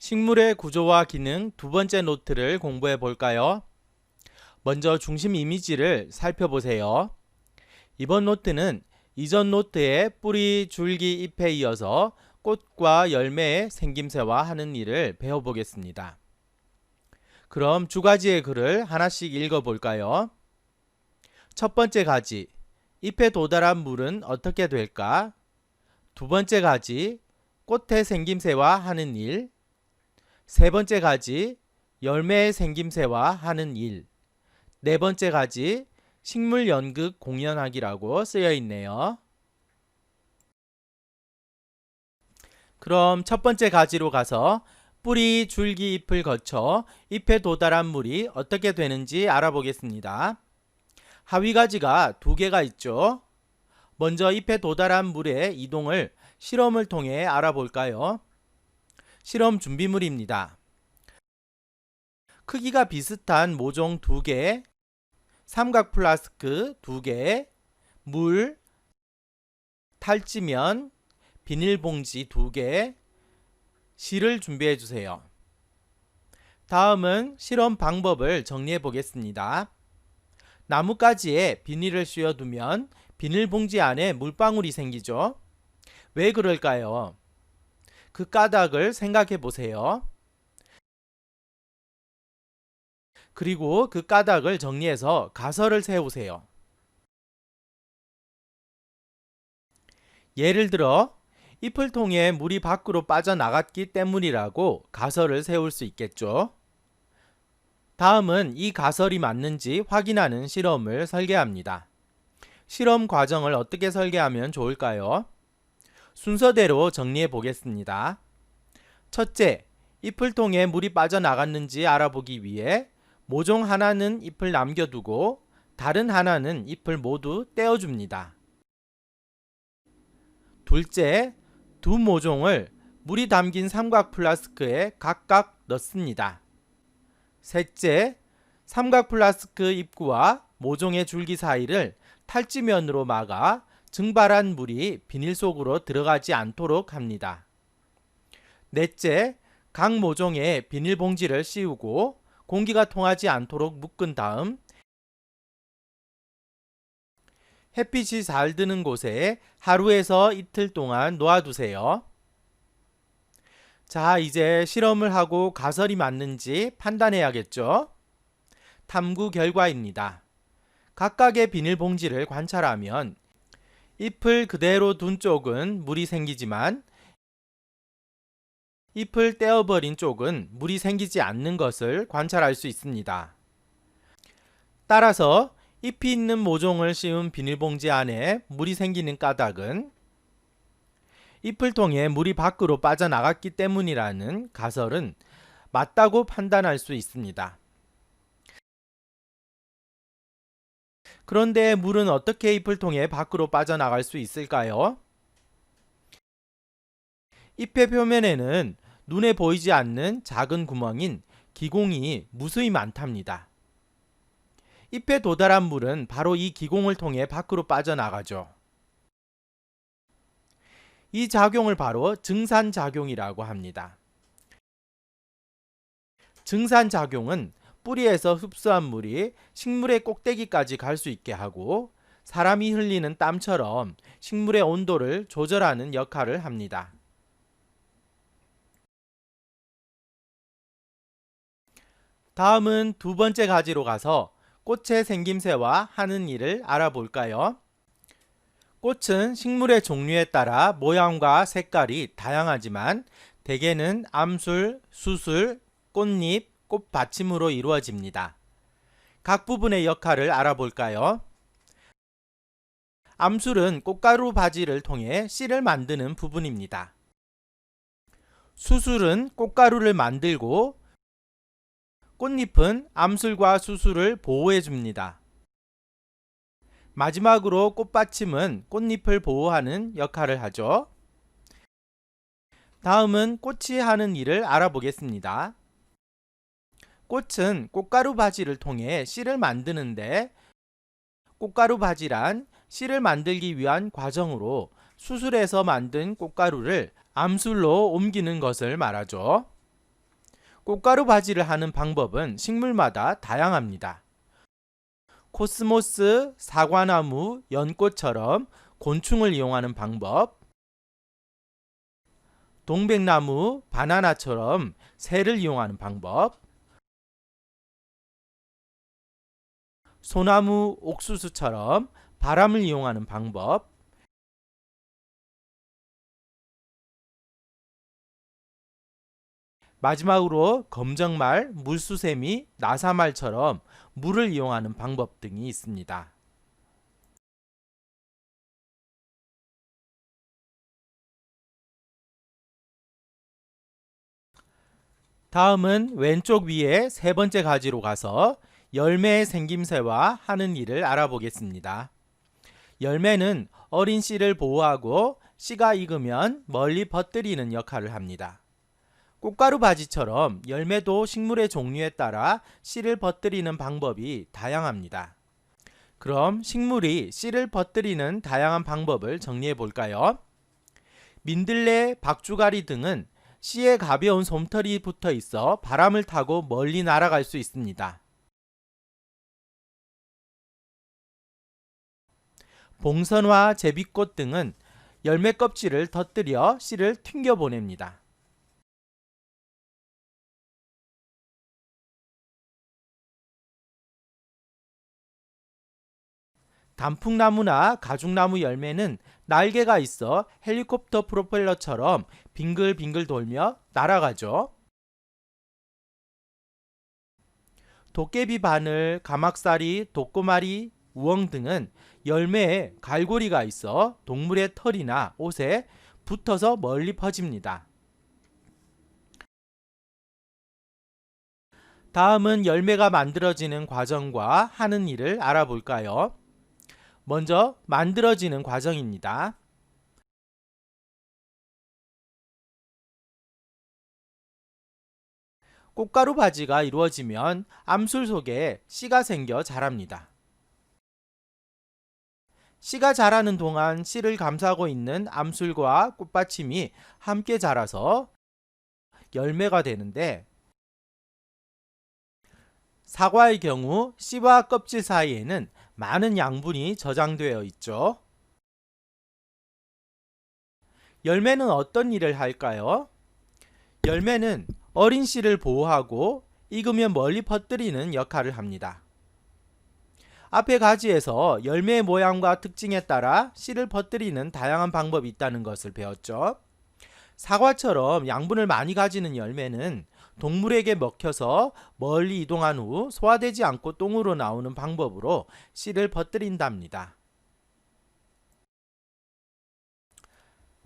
식물의 구조와 기능 두 번째 노트를 공부해 볼까요? 먼저 중심 이미지를 살펴보세요. 이번 노트는 이전 노트의 뿌리, 줄기, 잎에 이어서 꽃과 열매의 생김새와 하는 일을 배워보겠습니다. 그럼 두 가지의 글을 하나씩 읽어볼까요? 첫 번째 가지, 잎에 도달한 물은 어떻게 될까? 두 번째 가지, 꽃의 생김새와 하는 일. 세 번째 가지, 열매의 생김새와 하는 일. 네 번째 가지, 식물 연극 공연하기라고 쓰여 있네요. 그럼 첫 번째 가지로 가서 뿌리, 줄기, 잎을 거쳐 잎에 도달한 물이 어떻게 되는지 알아보겠습니다. 하위 가지가 두 개가 있죠. 먼저 잎에 도달한 물의 이동을 실험을 통해 알아볼까요? 실험 준비물입니다. 크기가 비슷한 모종 2개, 삼각 플라스크 2개, 물, 탈지면, 비닐봉지 2개, 실을 준비해 주세요. 다음은 실험 방법을 정리해 보겠습니다. 나뭇가지에 비닐을 씌워두면 비닐봉지 안에 물방울이 생기죠. 왜 그럴까요? 그 까닭을 생각해 보세요. 그리고 그 까닭을 정리해서 가설을 세우세요. 예를 들어 잎을 통해 물이 밖으로 빠져나갔기 때문이라고 가설을 세울 수 있겠죠. 다음은 이 가설이 맞는지 확인하는 실험을 설계합니다. 실험 과정을 어떻게 설계하면 좋을까요? 순서대로 정리해 보겠습니다. 첫째, 잎을 통해 물이 빠져나갔는지 알아보기 위해 모종 하나는 잎을 남겨두고 다른 하나는 잎을 모두 떼어줍니다. 둘째, 두 모종을 물이 담긴 삼각 플라스크에 각각 넣습니다. 셋째, 삼각 플라스크 입구와 모종의 줄기 사이를 탈지면으로 막아 증발한 물이 비닐 속으로 들어가지 않도록 합니다. 넷째, 각 모종에 비닐봉지를 씌우고 공기가 통하지 않도록 묶은 다음 햇빛이 잘 드는 곳에 하루에서 이틀 동안 놓아두세요. 자, 이제 실험을 하고 가설이 맞는지 판단해야겠죠? 탐구 결과입니다. 각각의 비닐봉지를 관찰하면 잎을 그대로 둔 쪽은 물이 생기지만 잎을 떼어버린 쪽은 물이 생기지 않는 것을 관찰할 수 있습니다. 따라서 잎이 있는 모종을 씌운 비닐봉지 안에 물이 생기는 까닭은 잎을 통해 물이 밖으로 빠져나갔기 때문이라는 가설은 맞다고 판단할 수 있습니다. 그런데 물은 어떻게 잎을 통해 밖으로 빠져나갈 수 있을까요? 잎의 표면에는 눈에 보이지 않는 작은 구멍인 기공이 무수히 많답니다. 잎에 도달한 물은 바로 이 기공을 통해 밖으로 빠져나가죠. 이 작용을 바로 증산작용이라고 합니다. 증산작용은 뿌리에서 흡수한 물이 식물의 꼭대기까지 갈 수 있게 하고 사람이 흘리는 땀처럼 식물의 온도를 조절하는 역할을 합니다. 다음은 두 번째 가지로 가서 꽃의 생김새와 하는 일을 알아볼까요? 꽃은 식물의 종류에 따라 모양과 색깔이 다양하지만 대개는 암술, 수술, 꽃잎, 꽃받침으로 이루어집니다. 각 부분의 역할을 알아볼까요? 암술은 꽃가루 바지를 통해 씨를 만드는 부분입니다. 수술은 꽃가루를 만들고 꽃잎은 암술과 수술을 보호해 줍니다. 마지막으로 꽃받침은 꽃잎을 보호하는 역할을 하죠. 다음은 꽃이 하는 일을 알아보겠습니다. 꽃은 꽃가루 바지를 통해 씨를 만드는데 꽃가루 바지란 씨를 만들기 위한 과정으로 수술해서 만든 꽃가루를 암술로 옮기는 것을 말하죠. 꽃가루 바지를 하는 방법은 식물마다 다양합니다. 코스모스, 사과나무, 연꽃처럼 곤충을 이용하는 방법, 동백나무, 바나나처럼 새를 이용하는 방법, 소나무, 옥수수처럼 바람을 이용하는 방법, 마지막으로 검정말, 물수세미, 나사말처럼 물을 이용하는 방법 등이 있습니다. 다음은 왼쪽 위에 세 번째 가지로 가서 열매의 생김새와 하는 일을 알아보겠습니다. 열매는 어린 씨를 보호하고 씨가 익으면 멀리 퍼뜨리는 역할을 합니다. 꽃가루 바지처럼 열매도 식물의 종류에 따라 씨를 퍼뜨리는 방법이 다양합니다. 그럼 식물이 씨를 퍼뜨리는 다양한 방법을 정리해 볼까요? 민들레, 박주가리 등은 씨에 가벼운 솜털이 붙어 있어 바람을 타고 멀리 날아갈 수 있습니다. 봉선화, 제비꽃 등은 열매 껍질을 터뜨려 씨를 튕겨 보냅니다. 단풍나무나 가죽나무 열매는 날개가 있어 헬리콥터 프로펠러처럼 빙글빙글 돌며 날아가죠. 도깨비 바늘, 가막살이, 독고마리, 우엉 등은 열매에 갈고리가 있어 동물의 털이나 옷에 붙어서 멀리 퍼집니다. 다음은 열매가 만들어지는 과정과 하는 일을 알아볼까요? 먼저 만들어지는 과정입니다. 꽃가루 바지가 이루어지면 암술 속에 씨가 생겨 자랍니다. 씨가 자라는 동안 씨를 감싸고 있는 암술과 꽃받침이 함께 자라서 열매가 되는데, 사과의 경우 씨와 껍질 사이에는 많은 양분이 저장되어 있죠. 열매는 어떤 일을 할까요? 열매는 어린 씨를 보호하고 익으면 멀리 퍼뜨리는 역할을 합니다. 앞의 가지에서 열매의 모양과 특징에 따라 씨를 퍼뜨리는 다양한 방법이 있다는 것을 배웠죠. 사과처럼 양분을 많이 가지는 열매는 동물에게 먹혀서 멀리 이동한 후 소화되지 않고 똥으로 나오는 방법으로 씨를 퍼뜨린답니다.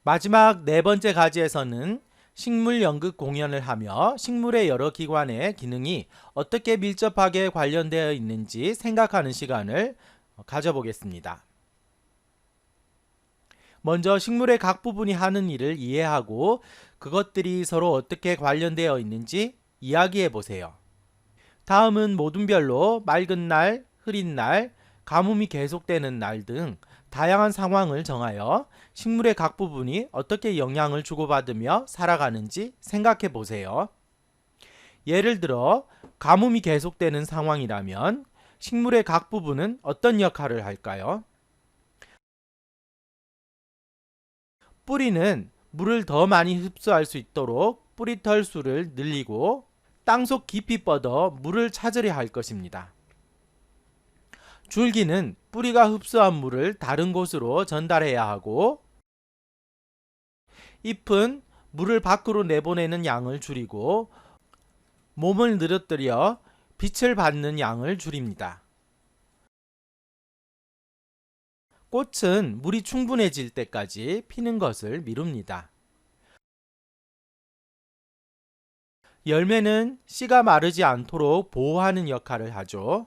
마지막 네 번째 가지에서는 식물 연극 공연을 하며 식물의 여러 기관의 기능이 어떻게 밀접하게 관련되어 있는지 생각하는 시간을 가져보겠습니다. 먼저 식물의 각 부분이 하는 일을 이해하고 그것들이 서로 어떻게 관련되어 있는지 이야기해 보세요. 다음은 모둠별로 맑은 날, 흐린 날, 가뭄이 계속되는 날 등 다양한 상황을 정하여 식물의 각 부분이 어떻게 영향을 주고받으며 살아가는지 생각해 보세요. 예를 들어 가뭄이 계속되는 상황이라면 식물의 각 부분은 어떤 역할을 할까요? 뿌리는 물을 더 많이 흡수할 수 있도록 뿌리털 수를 늘리고 땅속 깊이 뻗어 물을 찾으려 할 것입니다. 줄기는 뿌리가 흡수한 물을 다른 곳으로 전달해야 하고, 잎은 물을 밖으로 내보내는 양을 줄이고 몸을 늘어뜨려 빛을 받는 양을 줄입니다. 꽃은 물이 충분해질 때까지 피는 것을 미룹니다. 열매는 씨가 마르지 않도록 보호하는 역할을 하죠.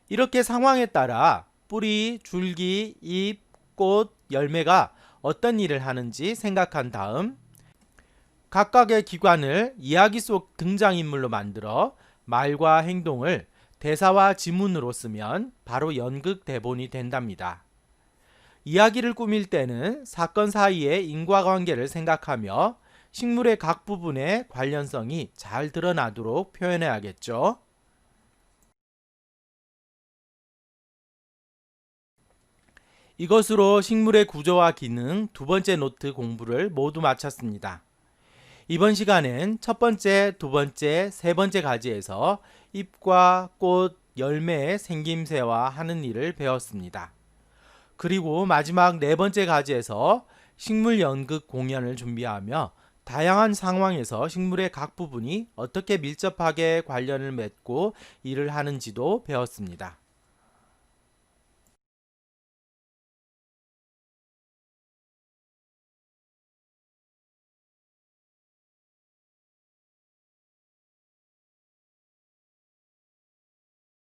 이렇게 상황에 따라 뿌리, 줄기, 잎, 꽃, 열매가 어떤 일을 하는지 생각한 다음 각각의 기관을 이야기 속 등장인물로 만들어 말과 행동을 대사와 지문으로 쓰면 바로 연극 대본이 된답니다. 이야기를 꾸밀 때는 사건 사이의 인과관계를 생각하며 식물의 각 부분의 관련성이 잘 드러나도록 표현해야겠죠. 이것으로 식물의 구조와 기능 두 번째 노트 공부를 모두 마쳤습니다. 이번 시간은 첫 번째, 두 번째, 세 번째 가지에서 잎과 꽃, 열매의 생김새와 하는 일을 배웠습니다. 그리고 마지막 네 번째 가지에서 식물 연극 공연을 준비하며 다양한 상황에서 식물의 각 부분이 어떻게 밀접하게 관련을 맺고 일을 하는지도 배웠습니다.